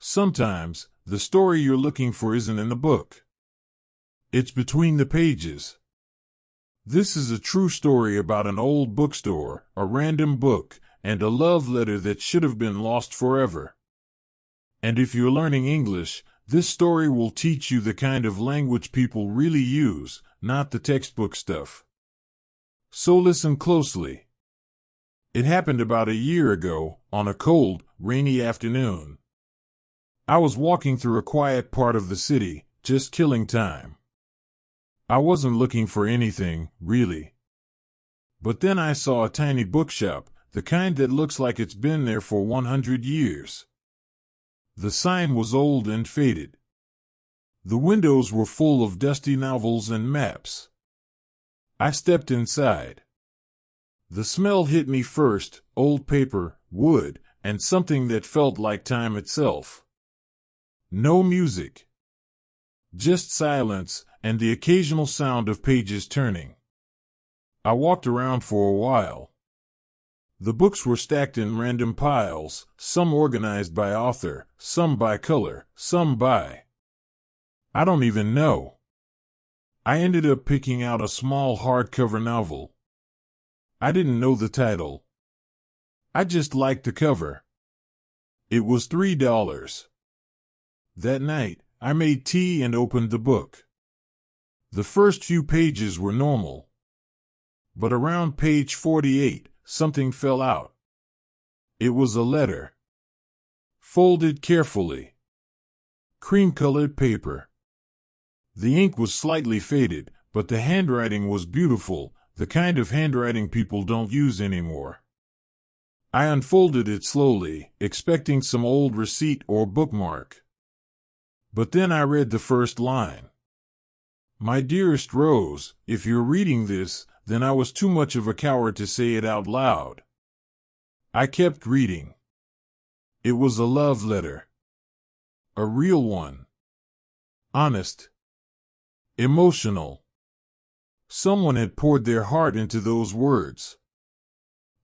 Sometimes, the story you're looking for isn't in the book. It's between the pages. This is a true story about an old bookstore, a random book, and a love letter that should have been lost forever. And if you're learning English, this story will teach you the kind of language people really use, not the textbook stuff. So listen closely. It happened about a year ago, on a cold, rainy afternoon. I was walking through a quiet part of the city, just killing time. I wasn't looking for anything, really. But then I saw a tiny bookshop, the kind that looks like it's been there for 100 years. The sign was old and faded. The windows were full of dusty novels and maps. I stepped inside. The smell hit me first, old paper, wood, and something that felt like time itself. No music. Just silence, and the occasional sound of pages turning. I walked around for a while. The books were stacked in random piles, some organized by author, some by color, some by I don't even know. I ended up picking out a small hardcover novel. I didn't know the title. I just liked the cover. It was $3. That night, I made tea and opened the book. The first few pages were normal. But around page 48, something fell out. It was a letter. Folded carefully. Cream-colored paper. The ink was slightly faded, but the handwriting was beautiful, the kind of handwriting people don't use anymore. I unfolded it slowly, expecting some old receipt or bookmark. But then I read the first line. My dearest Rose, if you're reading this, then I was too much of a coward to say it out loud. I kept reading. It was a love letter. A real one. Honest. Emotional. Someone had poured their heart into those words.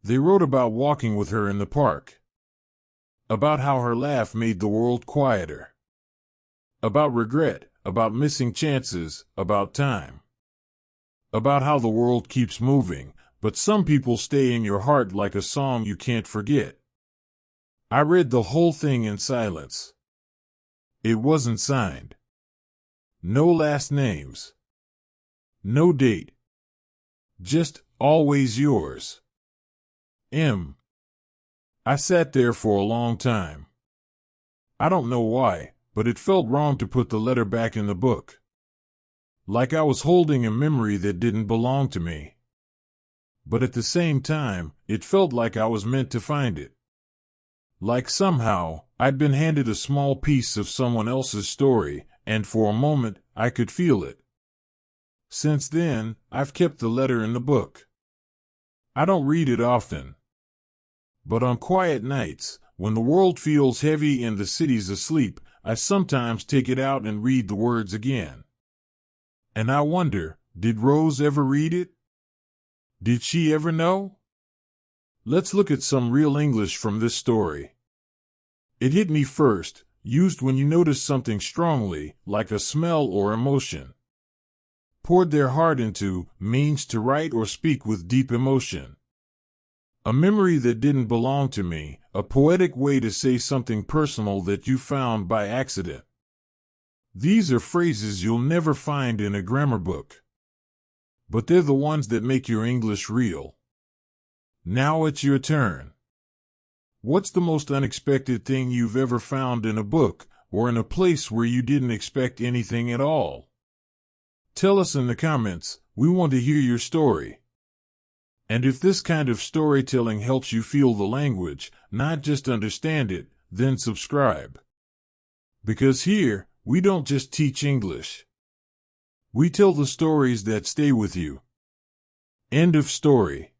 They wrote about walking with her in the park. About how her laugh made the world quieter. About regret, about missing chances, about time. About how the world keeps moving, but some people stay in your heart like a song you can't forget. I read the whole thing in silence. It wasn't signed. No last names. No date. Just, always yours. M. I sat there for a long time. I don't know why, but it felt wrong to put the letter back in the book. Like I was holding a memory that didn't belong to me. But at the same time, it felt like I was meant to find it. Like somehow, I'd been handed a small piece of someone else's story, and for a moment, I could feel it. Since then, I've kept the letter in the book. I don't read it often. But on quiet nights, when the world feels heavy and the city's asleep, I sometimes take it out and read the words again. And I wonder, did Rose ever read it? Did she ever know? Let's look at some real English from this story. It hit me first, used when you notice something strongly, like a smell or emotion. Poured their heart into means to write or speak with deep emotion. A memory that didn't belong to me, a poetic way to say something personal that you found by accident. These are phrases you'll never find in a grammar book. But they're the ones that make your English real. Now it's your turn. What's the most unexpected thing you've ever found in a book, or in a place where you didn't expect anything at all? Tell us in the comments. We want to hear your story. And if this kind of storytelling helps you feel the language, not just understand it, then subscribe. Because here, we don't just teach English. We tell the stories that stay with you. End of story.